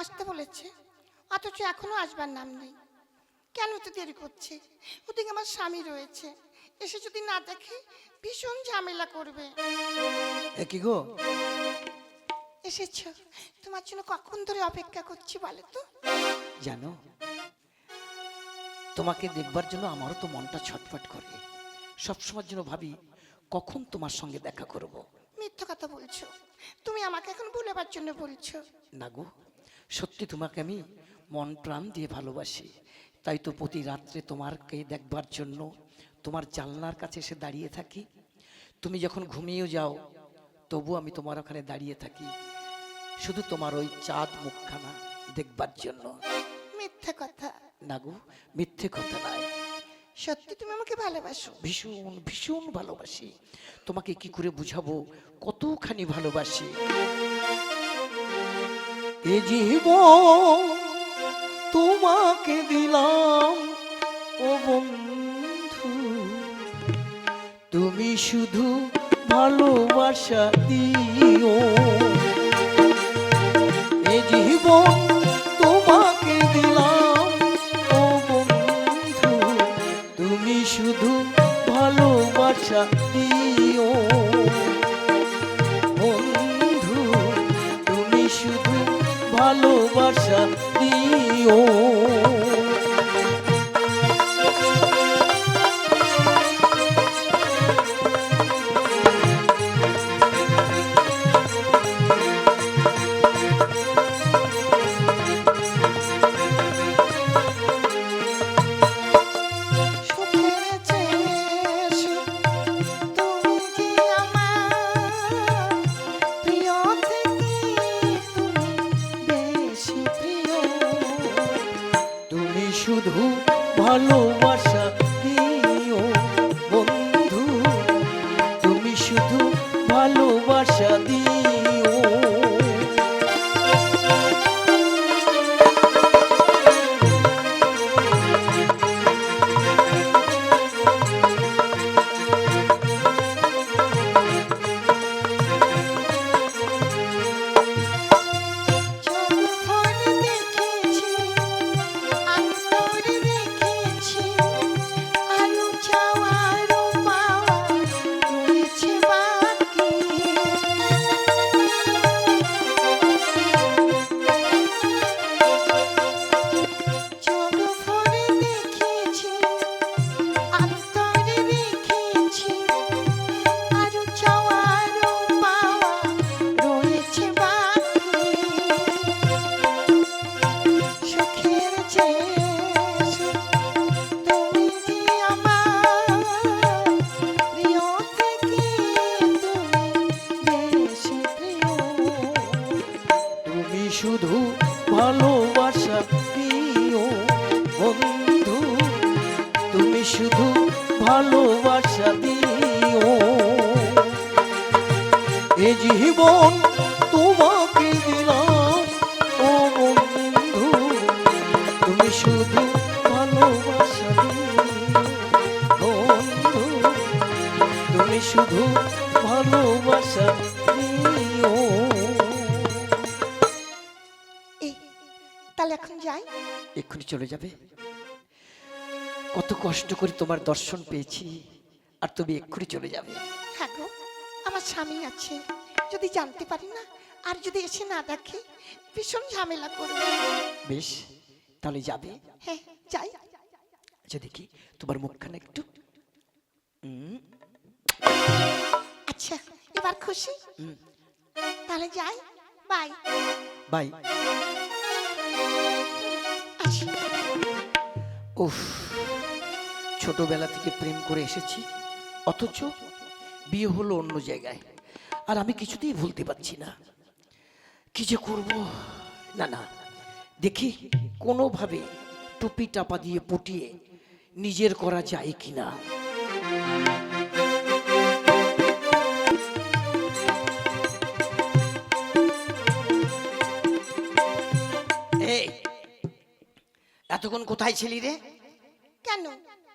আসতে বলেছে, অথচ এখনো আসবার নাম নেই। কেন তো দেরি করছে? ওদিকে আমার স্বামী রয়েছে, এসে যদি না দেখে ভীষণ ঝামেলা করবে। কি গো, এসেছো? তোমার জন্য কখন ধরে অপেক্ষা করছি বলো তো। জানো তোমাকে দেখবার জন্য আমারও তো মনটা ছটফট করে। সবসময়ের জন্য ভাবি কখন তোমার সঙ্গে দেখা করব। মিথ্যা কথা বলছো, তুমি আমাকে এখন ভুলেবার জন্য বলছো। না গো, সত্যি তোমাকে আমি মন প্রাণ দিয়ে ভালোবাসি। তাই তো প্রতি রাত্রে তোমাকে দেখবার জন্য তোমার জানলার কাছে এসে দাঁড়িয়ে থাকি। তুমি যখন ঘুমিয়েও যাও তবু আমি তোমার ওখানে দাঁড়িয়ে থাকি, শুধু তোমার ওই চাঁদ মুখখানা দেখবার জন্য। মিথ্যা কথা। না গো, মিথ্যে কথা নয়, সত্যি তুমি আমাকে ভালোবাসো? ভীষণ ভীষণ ভালোবাসি। তোমাকে কি করে বুঝাবো কতখানি ভালোবাসি। এ জীবন তোমাকে দিলাম ও বন্ধু, তুমি শুধু ভালোবাসা দিও। এ জীবন তোমাকে দিলাম ও বন্ধু, তুমি শুধু ভালোবাসা দিও। বন্ধু তুমি শুধু ভালোবাসা দিও। সুখের চেয়ে সুখ, তুমি যে আমার প্রিয় থেকে তুমি বেশি প্রিয়। তুমি শুধু ভালোবাসা দিও বন্ধু, তুমি শুধু ভালোবাসা দিও। চোখ ভরে দেখেছি, অন্তরে দেখেছি, আরো চাওয়া আরো পাওয়া রয়েছে বাকি। চোখ ভরে দেখেছি, অন্তরে দেখেছি, আরো চাওয়া আরো পাওয়া রয়েছে বাকি। সুখের চেয়ে সুখ, তুমি যে আমার প্রিয় থেকে তুমি বেশি প্রিয়। তুমি শুধু ভালোবাসা দিও বন্ধু, তুমি শুধু ভালোবাসা দিও। এ জীবন তোমাকে দিলাম ও বন্ধু, তুমি শুধু ভালোবাসা দিও। বন্ধু তুমি শুধু ভালোবাসা দিও। এই, তাহলে এখন যাই। এক্ষুনি চলে যাবে? কত কষ্ট করে তোমার দর্শন পেয়েছি আর তুমি এক্ষুনি চলে যাবে? হ্যাঁ গো, আমার স্বামী আছে, যদি জানতে পারি না আর যদি এসে না দেখে ভীষণ ঝামেলা করবে। বেশ, তাহলে যাবে? হ্যাঁ যাই। আচ্ছা দেখি তোমার মুখখানা একটু। আচ্ছা এবার খুশি? তাহলে যাই, বাই। বাই। আসি। উফ, ছোটবেলা থেকে প্রেম করে এসেছি, অথচ বিয়ে হলো অন্য জায়গায়, আর আমি কিছুতেই ভুলতে পারছি না। কি যে করব। না না, দেখি কোনোভাবে টুপি টাপা দিয়ে পটিয়ে নিজের করা যায় কিনা। এই, এতক্ষণ কোথায় ছিলি রে? কেন,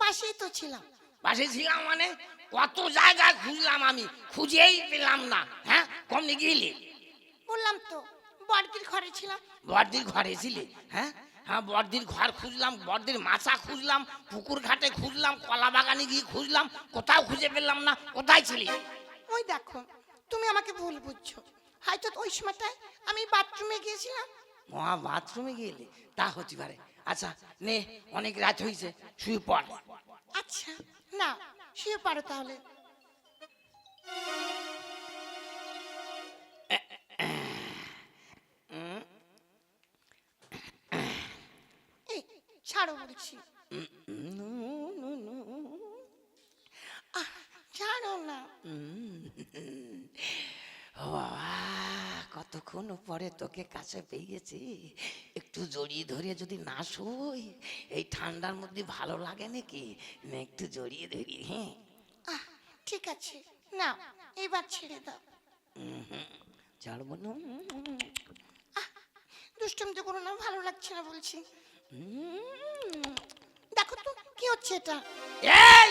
পাশেই তো ছিলাম। পাশে ছিলাম মানে? কত জায়গায় খুঁজলাম, আমি খুঁজেই পেলাম না। হ্যাঁ, কমনি গেলি? বললাম তো বড়দির ঘরে ছিলাম। বড়দির ঘরে ছিলে? হ্যাঁ হ্যাঁ, বড়দির ঘর খুঁজলাম, বড়দির মাচা খুঁজলাম, পুকুর ঘাটে খুঁজলাম, কলা বাগানে গিয়ে খুঁজলাম, কোথাও খুঁজে পেলাম না। কোথায় ছিলি? ওই দেখো, তুমি আমাকে ভুল বুঝছো। হয়তো ওই সময়টায় আমি বাথরুমে গিয়েছিলাম। মহা বাথরুমে গেলে তা হতে পারে। আচ্ছা নে, অনেক রাত হয়েছে, শুয়ে পড়। আচ্ছা, না শুয়ে পারো তাহলে। এই ছাড়ো বলছি। আহ, ছাড়ো না। ও বাবা, কতক্ষণ পরে তোকে কাছে পেয়েছি। একটু জড়িয়ে ধরে যদি না শুই, এই ঠান্ডার মধ্যে ভালো লাগে নাকি? না একটু জড়িয়ে ধরি। হ্যাঁ আহ, ঠিক আছে, না এবার ছেড়ে দাও। ছাড়বো না। দুষ্টুমি করো না, ভালো লাগছে না বলছি। দেখো তো কি হচ্ছে এটা। এই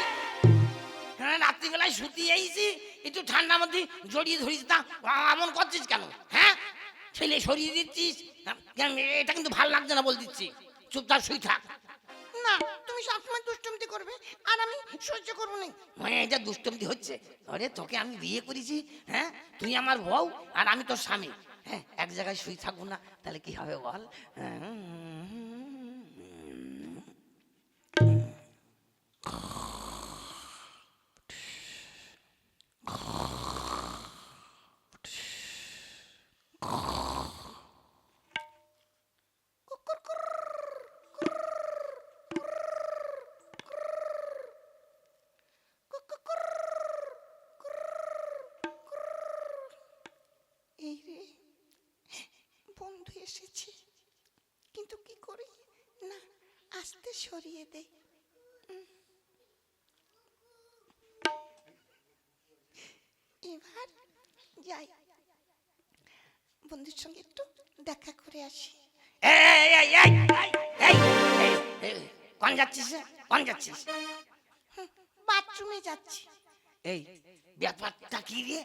হ্যাঁ, রাত্রিবেলায় শুতে এইছি, একটু ঠান্ডার মধ্যে জড়িয়ে ধরিস না, এমন করছিস কেন? হ্যাঁ, ছেলে সরিয়ে দিচ্ছিস। এটা কিন্তু ভালো লাগছে না, বল দিচ্ছি। চুপচাপ শুই থাক। না, তুমি সবসময় দুষ্টুমি করবে আর আমি সহ্য করবো না। মানে এটা দুষ্টমি হচ্ছে? আরে তোকে আমি বিয়ে করেছি, হ্যাঁ, তুই আমার বউ আর আমি তোর স্বামী। হ্যাঁ, এক জায়গায় শুই থাকবো না তাহলে কি হবে বল? এই রে, বন্ধু এসেছে, কিন্তু কি করি? না, আস্তে সরিয়ে দেই। এবার যাই, বন্ধুর সঙ্গে একটু দেখা করে আসি। এই এই এই এই এই এই, এই, কোন যাচ্ছিস রে? কোন যাচ্ছিস? বাথরুমে যাচ্ছি। এই ব্যাপারটা কি রে?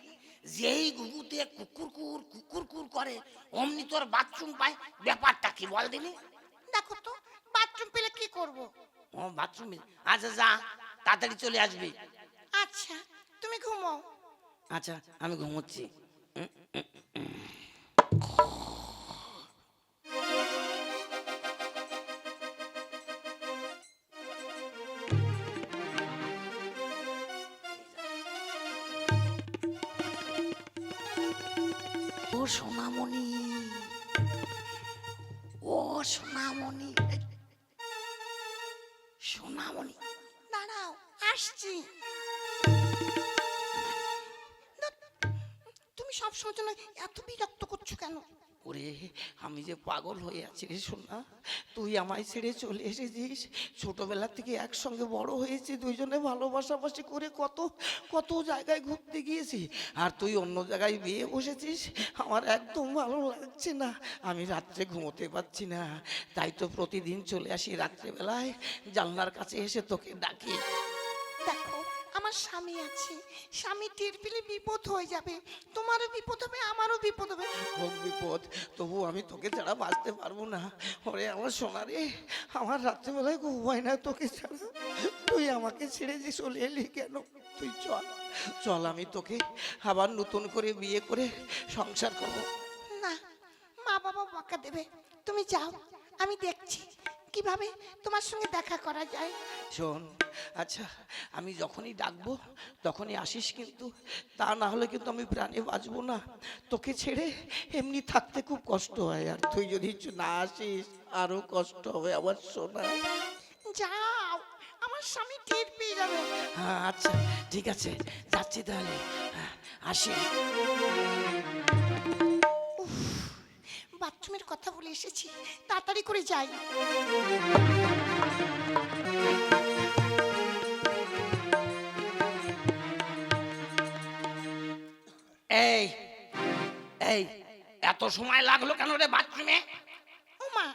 যেই গুগুতে কুকুর কুকুর করে অমনি তোর বাথরুম পায়, ব্যাপারটা কি বল দিনি? দেখো তো, বাথরুম পেলে কি করব? ও বাথরুমে? আচ্ছা যা, তাড়াতাড়ি চলে আসবি। আচ্ছা, তুমি ঘুমো। আচ্ছা আমি ঘুমোচ্ছি। ও সোনামণি, ও সোনামণি, সোনামণি। দাঁড়াও, আসছি। তুমি সবসময় জন্য এত বিরক্ত করছো কেন? ওরে, আমি যে পাগল হয়ে আছি রে সোনা। তুই আমায় ছেড়ে চলে এসেছিস। ছোটবেলা থেকে একসঙ্গে বড় হয়েছি, দুইজনে ভালোবাসাবাসি করে কত কত জায়গায় ঘুরতে গিয়েছি। আর তুই অন্য জায়গায় বিয়ে বসেছিস, আমার একদম ভালো লাগছে না। আমি রাত্রে ঘুমোতে পারছি না, তাই তো প্রতিদিন চলে আসি রাত্রেবেলায়, জানলার কাছে এসে তোকে ডাকি। দেখো, আমার স্বামী আছে, স্বামী টের পেলে বিপদ হয়ে যাবে। তোমারও বিপদ হবে, আমারও বিপদ হবে। হোক বিপদ, তবু আমি তোকে ছাড়া বাঁচতে পারবো না। ওরে আমার সোনা রে, আমার রাত্রেবেলায় ঘুম হয় না তোকে ছাড়া। তুই আমাকে ছেড়ে যে চলে এলি কেন? তুই চল চল, আমি তোকে আবার নতুন করে বিয়ে করে সংসার করবো। না, মা বাবা বকা দেবে। তুমি যাও, আমি দেখছি কিভাবে তোমার সঙ্গে দেখা করা যায়। শোন, আচ্ছা আমি যখনই ডাকবো তখনই আসিস, কিন্তু তা না হলে কিন্তু আমি প্রাণে বাঁচবো না। তোকে ছেড়ে এমনি থাকতে খুব কষ্ট হয়, আর তুই যদি না আসিস আরো কষ্ট হবে আমার সোনা। যাও, আমার স্বামী টের পেয়ে যাবে। হ্যাঁ আচ্ছা ঠিক আছে, যাচ্ছি তাহলে। হ্যাঁ, আসি। উফ, বাথরুমের কথা বলে এসেছি, তাড়াতাড়ি করে যাই। এই এই, এত সময় লাগলো কেন রে বাথরুমে? ও মা,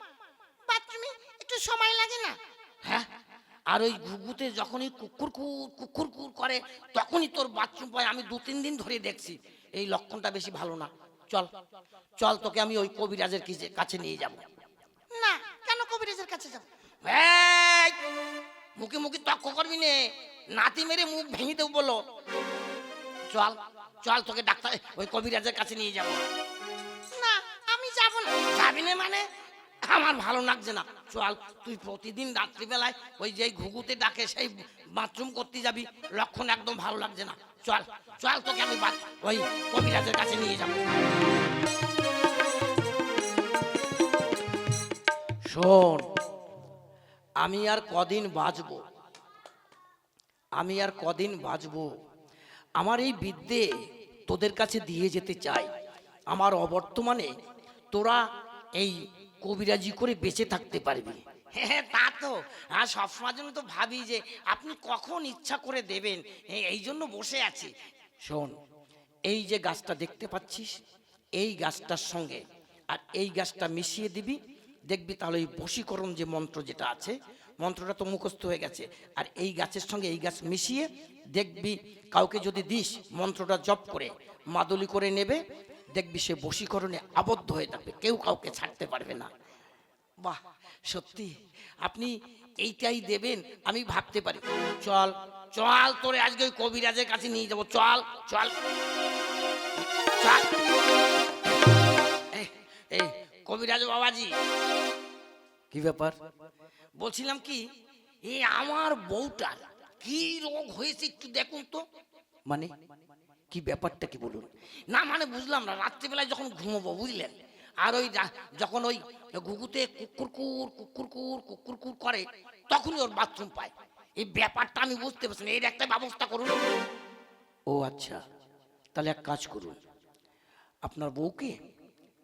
বাথরুমে একটু সময় লাগে না? হ্যাঁ, আর ওই ঘুঘুতে যখনই কুকুর করে তখনই তোর বাথরুম পায়। আমি 2-3 দিন ধরে দেখছি, এই লক্ষণটা বেশি ভালো না। চল চল, তোকে আমি ওই কবিরাজের কাছে নিয়ে যাব। না, কেন কবিরাজের কাছে যাব? এই, মুখে মুখে তর্ক করবি নে, নাতি মেরে মুখ ভেঙে দেবো বলো। চল চল, তোকে ডাক্তার ওই কবিরাজের কাছে নিয়ে যাব। না, আমি যাব না। যাবি না মানে? আমার ভালো লাগছে না। চল, তুই প্রতিদিন রাত্রিবেলায় ওই যে ঘুঘুতে ডাকে সেই বাথরুম করতে যাবি, লক্ষণ একদম ভালো লাগছে না। চল চল, তোকে আমি ওই কবিরাজের কাছে নিয়ে যাব। শোন, আমি আর কদিন বাঁচবো, আমি আর কদিন বাঁচবো। আমার এই বিদ্যে তোদের কাছে দিয়ে যেতে চাই। আমার অবর্তমানে তোরা এই কবিরাজি করে বেঁচে থাকতে পারবি। হ্যাঁ, তা তো আর সবসময় জন্য তো ভাবি যে আপনি কখন ইচ্ছা করে দেবেন, এই জন্য বসে আছি। শোন, এই যে গাছটা দেখতে পাচ্ছিস, এই গাছটার সঙ্গে আর এই গাছটা মিশিয়ে দিবি, দেখবি তাহলে এই বশীকরণ যে মন্ত্র যেটা আছে, মন্ত্রটা তো মুখস্থ হয়ে গেছে। আর এই গাছের সঙ্গে এই গাছ মিশিয়ে দেখবি, কাউকে যদি দিস মন্ত্রটা জপ করে মাদলি করে নেবে, দেখবি সে বশীকরণে আবদ্ধ হয়ে থাকবে, কেউ কাউকে ছাড়তে পারবে না। বাহ, সত্যি আপনি এইটাই দেবেন আমি ভাবতে পারি। চল চল, তোরে আজকে ওই কবিরাজের কাছে নিয়ে যাবো। চল চল চল। এই কবিরাজ বাবাজি, কি ব্যাপার? বলছিলাম কি, এই আমার বউটার কি রোগ হয়েছে একটু দেখুন তো। মানে কি ব্যাপারটা কি বলুন? না মানে বুঝলাম না, রাত্রিবেলায় যখন ঘুমোবো বুঝলেন, আর ওই যখন ওই ঘুঘুতে কুকুরকুর কুকুরকুর কুকুরকুর করে, তখনই ওর বাথরুম পায়। এই ব্যাপারটা আমি বুঝতে পারছি না, এর একটা ব্যবস্থা করুন। ও আচ্ছা, তাহলে এক কাজ করুন, আপনার বউকে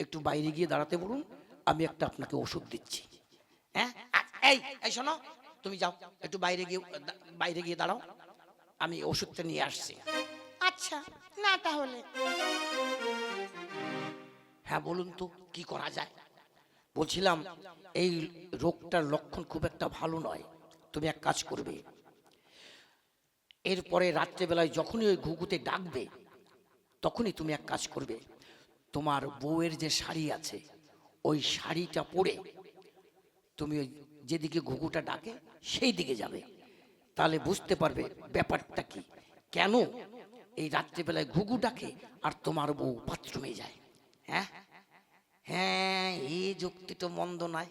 একটু বাইরে গিয়ে দাঁড়াতে বলুন, আমি একটা আপনাকে ওষুধ দিচ্ছি। হ্যাঁ, এই এই শোনো, তুমি যাও একটু বাইরে গিয়ে দাঁড়াও, আমি ওষুধটা নিয়ে আসছি। আচ্ছা, না তাহলে। হ্যাঁ বলুন তো, কি করা যায়? বলছিলাম, এই রোগটার লক্ষণ খুব একটা ভালো নয়। তুমি এক কাজ করবে, এরপরে রাত্রেবেলায় যখনই ওই ঘুঘুতে ডাকবে, তখনই তুমি এক কাজ করবে, তোমার বউয়ের যে শাড়ি আছে ওই শাড়িটা পরে তুমি ওই যেদিকে ঘুঘুটা ডাকে সেই দিকে যাবে, তাহলে বুঝতে পারবে ব্যাপারটা কি, কেন এই রাত্রিবেলায় ঘুঘু ডাকে আর তোমার বউ বাথরুমে যায়। হ্যাঁ হ্যাঁ, এই যুক্তি তো মন্দ নয়,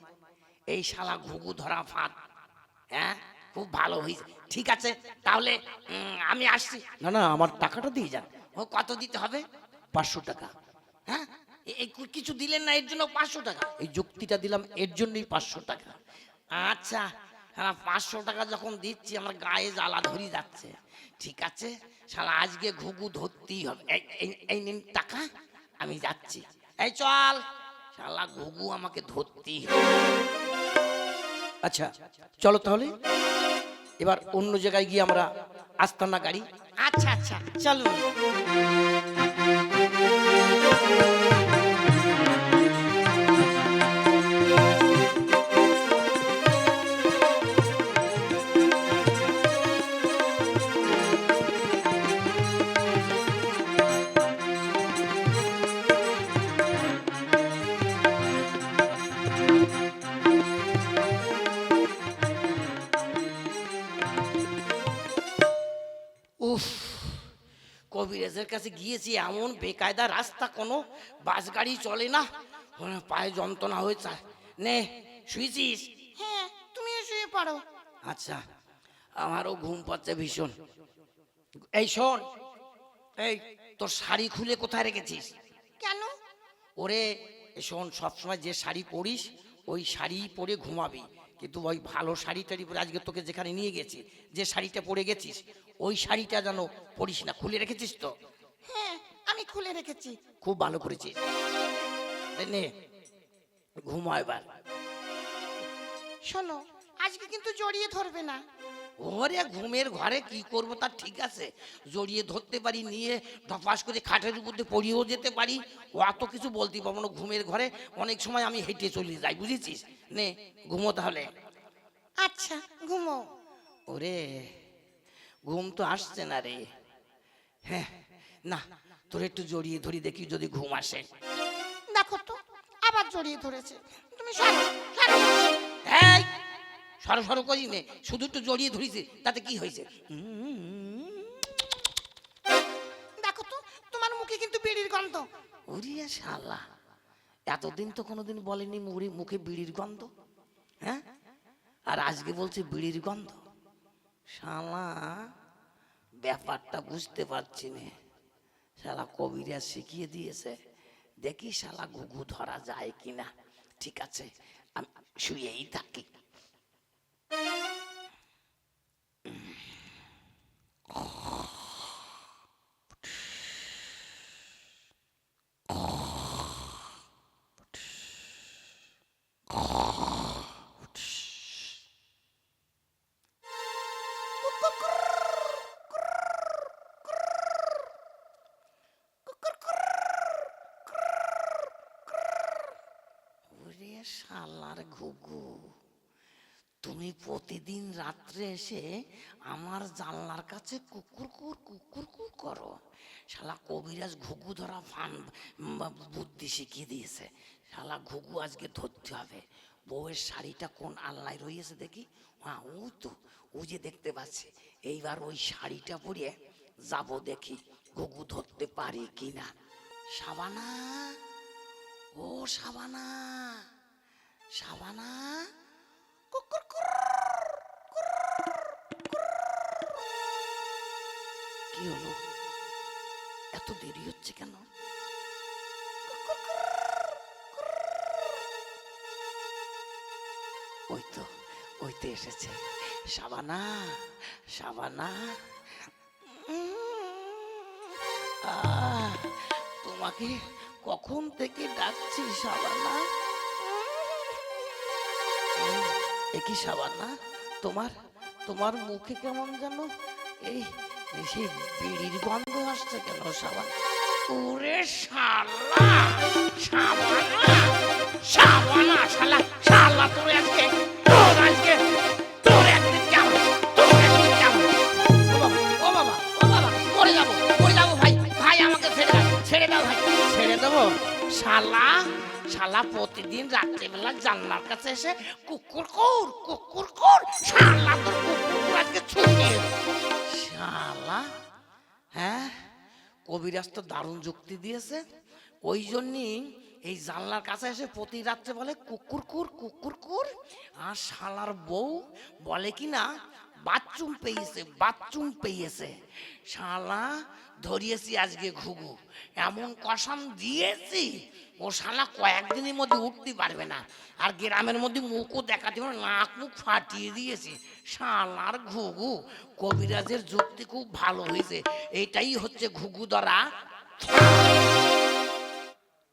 এই শালা ঘুঘু ধরা ফাঁদ। হ্যাঁ, খুব ভালো হয়েছে। ঠিক আছে তাহলে আমি আসছি। না না, আমার টাকাটা দিয়ে যান। ও কত দিতে হবে? 500 টাকা। হ্যাঁ, এই কিছু দিলেন না এর জন্য 500 টাকা? এই যুক্তিটা দিলাম এর জন্যই 500 টাকা। আচ্ছা, হ্যাঁ 500 টাকা যখন দিচ্ছি আমার গায়ে জ্বালা ধরে যাচ্ছে। ঠিক আছে শালা, আজকে ঘুঘু ধরতেই হবে। এই নিন টাকা, আমি যাচ্ছি। এই চল শালা, ঘুঘু আমাকে ধরতেই হবে। আচ্ছা চলো তাহলে, এবার অন্য জায়গায় গিয়ে আমরা আস্তানা গাড়ি। আচ্ছা আচ্ছা চলুন। উফ, কবিরাজের কাছে গিয়েছি, এমন বেকায়দা রাস্তা, কোনো বাস গাড়ি চলে না, পায়ে যন্ত্রণা হয়েছে। নে, শুয়েছিস? হ্যাঁ, তুমিও শুয়ে পড়ো। আচ্ছা, আমারও ঘুম পাচ্ছে ভীষণ। এই শোন, এই তোর শাড়ি খুলে কোথায় রেখেছিস? কেন? ওরে শোন, সবসময় যে শাড়ি পরিস ওই শাড়ি পরে ঘুমাবি, কিন্তু ওই ভালো শাড়ি টাড়ি পরে, আজকে তোকে যেখানে নিয়ে গেছি যে শাড়িটা পরে গেছিস ওই শাড়িটা যেন পরিস না। খুলে রেখেছিস তো? হ্যাঁ, আমি খুলে রেখেছি। খুব ভালো করেছিস। নে ঘুমা এবার। শোনো, আজকে কিন্তু জড়িয়ে ধরবে না। ওরে ঘুমের ঘরে কি করব তার ঠিক আছে, জড়িয়ে ধরতে পারি, নিয়ে ধপাস করে খাটের উপর দিয়ে পড়িয়েও যেতে পারি, অত কিছু বলতে পারবো না। ঘুমের ঘরে অনেক সময় আমি হেঁটে চলে যাই, বুঝেছিস? নে ঘুমো তাহলে। আচ্ছা, ঘুমো। ওরে ঘুম তো আসছে না রে। হ্যাঁ, না তোর একটু জড়িয়ে ধরি দেখি যদি ঘুম আসে। দেখো তো আবার জড়িয়ে ধরেছে। তুমি সরো, সরো বলছি। এই সরো সরো করি নে, শুধু একটু জড়িয়ে ধরিছে তাতে কি হয়েছে? দেখো তো তোমার মুখে কিন্তু বিড়ির গন্ধ। ওরে শালা, এতদিন তো কোনোদিন বলেনি মুখে বিড়ির গন্ধ, হ্যাঁ? আর আজকে বলছে বিড়ির গন্ধ। শালা ব্যাপারটা বুঝতে পারছি না। শালা কবিরাজ শিখিয়ে দিয়েছে, দেখি শালা ঘুঘু ধরা যায় কিনা। ঠিক আছে, আমি শুয়েই থাকি। ওরে শালার ঘুঘু, তুমি প্রতিদিন রাত্রে এসে আমার জানলার কাছে কুকুর করো। শালা কবিরাজ ঘুঘু ধরা ফান বুদ্ধি শিখিয়ে দিয়েছে। শালা ঘুঘু আজকে ধরতে হবে। বউয়ের শাড়িটা কোন আলনায় রয়েছে দেখি। হ্যাঁ ও তো, ও যে দেখতে পাচ্ছি। এইবার ওই শাড়িটা পরিয়ে যাব, দেখি ঘুঘু ধরতে পারি কিনা। সাবানা, ও সাবানা, সাবানা, কি হলো? এত দেরি হচ্ছে কেন? ওই তো, ওই তো এসেছে। সাবানা, সাবানা, তোমাকে কখন থেকে ডাকছি সাবানা। একই সাবানা, তোমার মুখে কেমন যেন এই সেই বিড়ির গন্ধ আসছে কেন সাবানা? ওরে শালা, সাবানা, সাবানা, শালা শালা, তোর একদিন কেমন, ও বাবা, মরে যাবো ভাই, আমাকে ছেড়ে দাও ভাই, ছেড়ে দেবো। শালা প্রতিদিন রাত্রিবেলা জানলার কাছে এসে কুকুর শালা, তোর কুকুর আজকে ছুটি। শালা, হ্যাঁ, কবিরাজ তো দারুণ যুক্তি দিয়েছে। ওই জন্যই এই জানলার কাছে এসে প্রতি রাত্রে বলে কুকুর। আর শালার বউ বলে কি না বাথরুম পেয়েছে। শালা ধরিয়েছি আজকে ঘুঘু, এমন কষান দিয়েছি ও শালা কয়েকদিনের মধ্যে উঠতে পারবে না। আর গ্রামের মধ্যে মুখও দেখাতে পারবে না, নাক মুখ ফাটিয়ে দিয়েছি। শালার ঘুঘু, কবিরাজের যুক্তি খুব ভালো হয়েছে। এইটাই হচ্ছে ঘুঘু ধরা।